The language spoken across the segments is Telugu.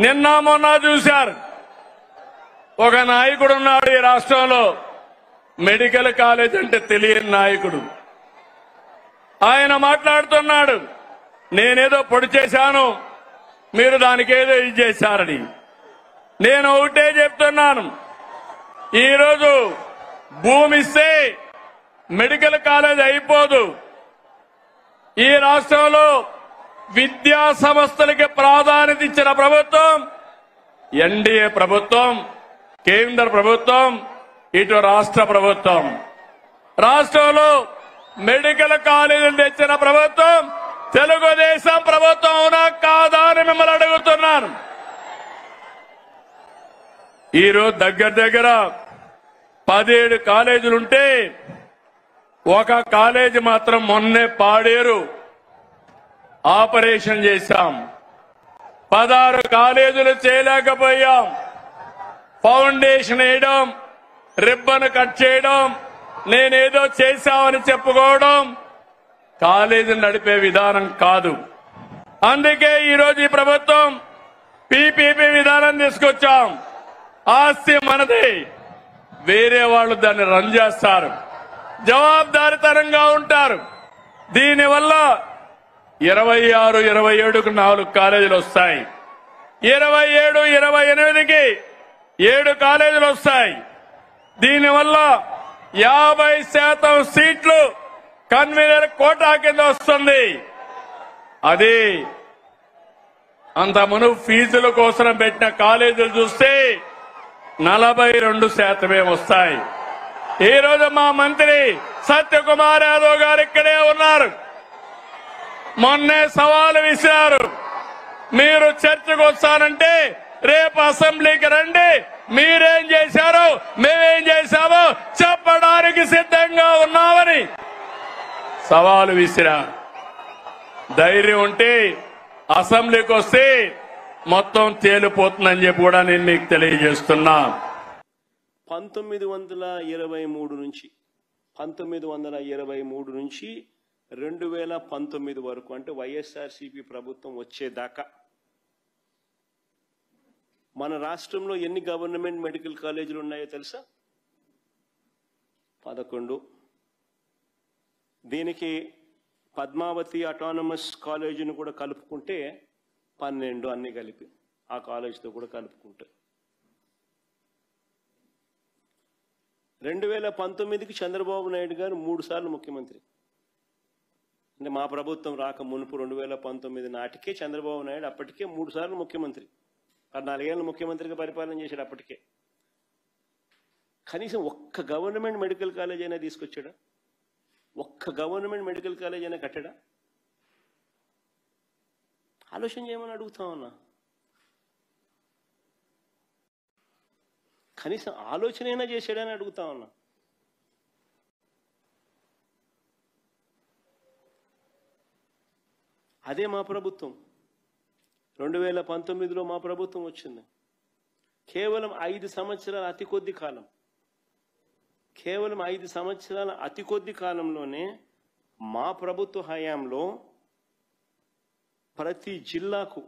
నిన్న మొన్న చూశారు, ఒక నాయకుడు ఉన్నాడు ఈ రాష్ట్రంలో, మెడికల్ కాలేజ్ అంటే తెలియని నాయకుడు. ఆయన మాట్లాడుతున్నాడు, నేనేదో పొడి చేశాను, మీరు దానికేదో ఇది చేశారని. నేను ఒకటే చెప్తున్నాను, ఈరోజు భూమి ఇస్తే మెడికల్ కాలేజ్ అయిపోదు. ఈ రాష్ట్రంలో విద్యా సంస్థలకి ప్రాధాన్యత ఇచ్చిన ప్రభుత్వం ఎన్డీఏ ప్రభుత్వం, కేంద్ర ప్రభుత్వం, ఇటు రాష్ట్ర ప్రభుత్వం. రాష్ట్రంలో మెడికల్ కాలేజీలు తెచ్చిన ప్రభుత్వం తెలుగుదేశం ప్రభుత్వం అవునా కాదా అని మిమ్మల్ని అడుగుతున్నాను. ఈరోజు దగ్గర 17 కాలేజీలుంటే ఒక కాలేజీ మాత్రం మొన్నే పాడేరు ఆపరేషన్ చేశాం. 16 కాలేజీలు చేయలేకపోయాం. ఫౌండేషన్ వేయడం, రిబ్బన్ కట్ చేయడం, నేనేదో చేశామని చెప్పుకోవడం కాలేజీని నడిపే విధానం కాదు. అందుకే ఈరోజు ఈ ప్రభుత్వం పీపీపీ విధానం తీసుకొచ్చాం. ఆస్తి మనది, వేరే వాళ్ళు దాన్ని రన్ చేస్తారు, జవాబుదారీతనంగా ఉంటారు. దీనివల్ల 26, 27కు 4 కాలేజీలు వస్తాయి. 27, 28కి 7 కాలేజీలు వస్తాయి. దీనివల్ల 50% సీట్లు కన్వీనర్ కోటా కింద వస్తుంది. అది అంత మునుపు ఫీజుల కోసం పెట్టిన కాలేజీలు చూస్తే 42% వస్తాయి. ఈ రోజు మా మంత్రి సత్యకుమార్ యాదవ్ గారు ఇక్కడే ఉన్నారు. మొన్నే సవాలు విసిరారు, మీరు చర్చకు వస్తానంటే రేపు అసెంబ్లీకి రండి, మీరేం చేశారో మేమేం చేశామో చెప్పడానికి సిద్ధంగా ఉన్నామని సవాలు విసిరారు. ధైర్యం ఉంటే అసెంబ్లీకి వస్తే మొత్తం తేలిపోతుందని చెప్పి కూడా నేను మీకు తెలియజేస్తున్నా. 1923 నుంచి 2019 వరకు, అంటే వైఎస్ఆర్సీపీ ప్రభుత్వం వచ్చేదాకా మన రాష్ట్రంలో ఎన్ని గవర్నమెంట్ మెడికల్ కాలేజీలు ఉన్నాయో తెలుసా? 11. దీనికి పద్మావతి అటానమస్ కాలేజీని కూడా కలుపుకుంటే 12, అన్ని కలిపి ఆ కాలేజీతో కూడా కలుపుకుంటే. 2019కి చంద్రబాబు నాయుడు గారు 3 సార్లు ముఖ్యమంత్రి. అంటే మా ప్రభుత్వం రాక మునుపు 2019 నాటికే చంద్రబాబు నాయుడు అప్పటికే 3 సార్లు ముఖ్యమంత్రి, 14 ఏళ్ళు ముఖ్యమంత్రిగా పరిపాలన చేశాడు. అప్పటికే కనీసం ఒక్క గవర్నమెంట్ మెడికల్ కాలేజ్ అయినా తీసుకొచ్చాడా? ఒక్క గవర్నమెంట్ మెడికల్ కాలేజ్ అయినా కట్టాడా? ఆలోచన చేయమని అడుగుతా ఉన్నా. కనీసం ఆలోచన అయినా చేశాడని అడుగుతా ఉన్నా. అదే మా ప్రభుత్వం. 2019లో మా ప్రభుత్వం వచ్చింది. కేవలం 5 సంవత్సరాల అతి కొద్ది కాలం, కేవలం 5 సంవత్సరాల అతి కొద్ది కాలంలోనే మా ప్రభుత్వ హయాంలో ప్రతి జిల్లాకు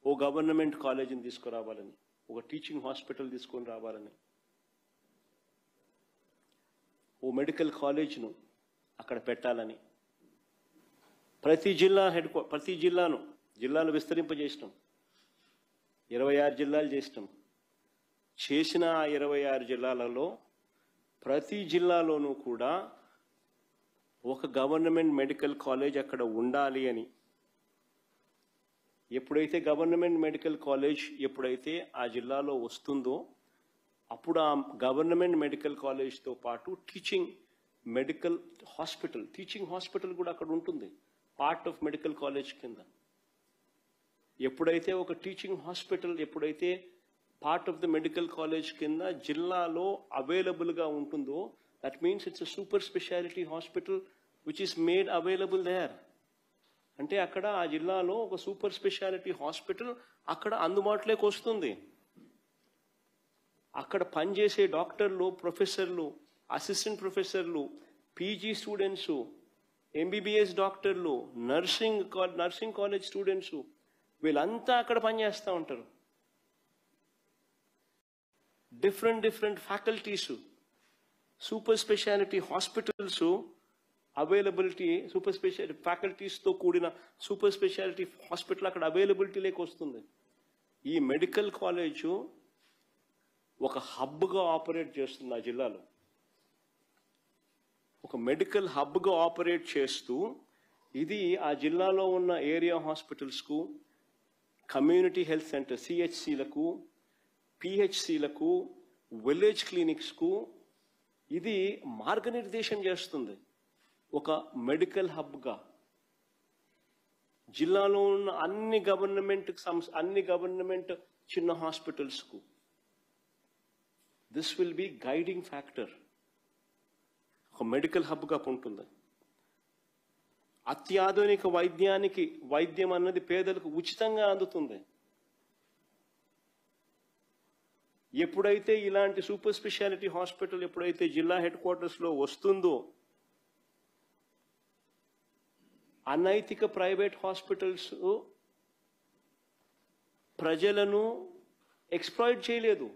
ఓ గవర్నమెంట్ కాలేజీని తీసుకురావాలని, ఒక టీచింగ్ హాస్పిటల్ తీసుకొని రావాలని, ఓ మెడికల్ కాలేజ్ను అక్కడ పెట్టాలని ప్రతి జిల్లాను విస్తరింపజేసినాం. 26 జిల్లాలు చేసినాం. చేసిన ఆ 26 జిల్లాలలో ప్రతి జిల్లాలోనూ కూడా ఒక గవర్నమెంట్ మెడికల్ కాలేజ్ అక్కడ ఉండాలి అని. ఎప్పుడైతే గవర్నమెంట్ మెడికల్ కాలేజ్ ఎప్పుడైతే ఆ జిల్లాలో వస్తుందో అప్పుడు ఆ గవర్నమెంట్ మెడికల్ కాలేజ్తో పాటు టీచింగ్ హాస్పిటల్ కూడా అక్కడ ఉంటుంది, పార్ట్ ఆఫ్ మెడికల్ కాలేజ్ కింద. ఎప్పుడైతే ఒక టీచింగ్ హాస్పిటల్ ఎప్పుడైతే part of the medical college కింద జిల్లాలో అవైలబుల్గా ఉంటుందో, that means it's a super speciality hospital which is made available there. అంటే అక్కడ ఆ జిల్లాలో ఒక సూపర్ స్పెషాలిటీ హాస్పిటల్ అక్కడ అందుబాటులోకి వస్తుంది. అక్కడ పనిచేసే డాక్టర్లు, ప్రొఫెసర్లు, అసిస్టెంట్ ప్రొఫెసర్లు, పీజీ స్టూడెంట్స్, ఎంబీబీఎస్ డాక్టర్లు, నర్సింగ్ కాలేజ్ స్టూడెంట్స్, వీళ్ళంతా అక్కడ పనిచేస్తూ ఉంటారు. Different faculties, super speciality hospitals availability, super speciality ఫ్యాకల్టీస్తో కూడిన సూపర్ స్పెషాలిటీ హాస్పిటల్ అక్కడ అవైలబిలిటీలోకి వస్తుంది. ఈ మెడికల్ కాలేజు ఒక హబ్గా ఆపరేట్ చేస్తుంది ఆ జిల్లాలో. ఒక మెడికల్ హబ్గా ఆపరేట్ చేస్తూ ఇది ఆ జిల్లాలో ఉన్న ఏరియా హాస్పిటల్స్కు, కమ్యూనిటీ హెల్త్ సెంటర్ సిహెచ్సిలకు, పిహెచ్సిలకు, విలేజ్ క్లినిక్స్కు ఇది మార్గనిర్దేశం చేస్తుంది. ఒక మెడికల్ హబ్గా జిల్లాలో ఉన్న అన్ని గవర్నమెంట్ చిన్న హాస్పిటల్స్కు this will be guiding factor. ఒక మెడికల్ హబ్గా ఉంటుంది. అత్యాధునిక వైద్యం అన్నది పేదలకు ఉచితంగా అందుతుంది. ఎప్పుడైతే ఇలాంటి సూపర్ స్పెషాలిటీ హాస్పిటల్ ఎప్పుడైతే జిల్లా హెడ్ క్వార్టర్స్లో వస్తుందో, అనైతిక ప్రైవేట్ హాస్పిటల్స్ ప్రజలను ఎక్స్‌ప్లాయిట్ చేయలేదు.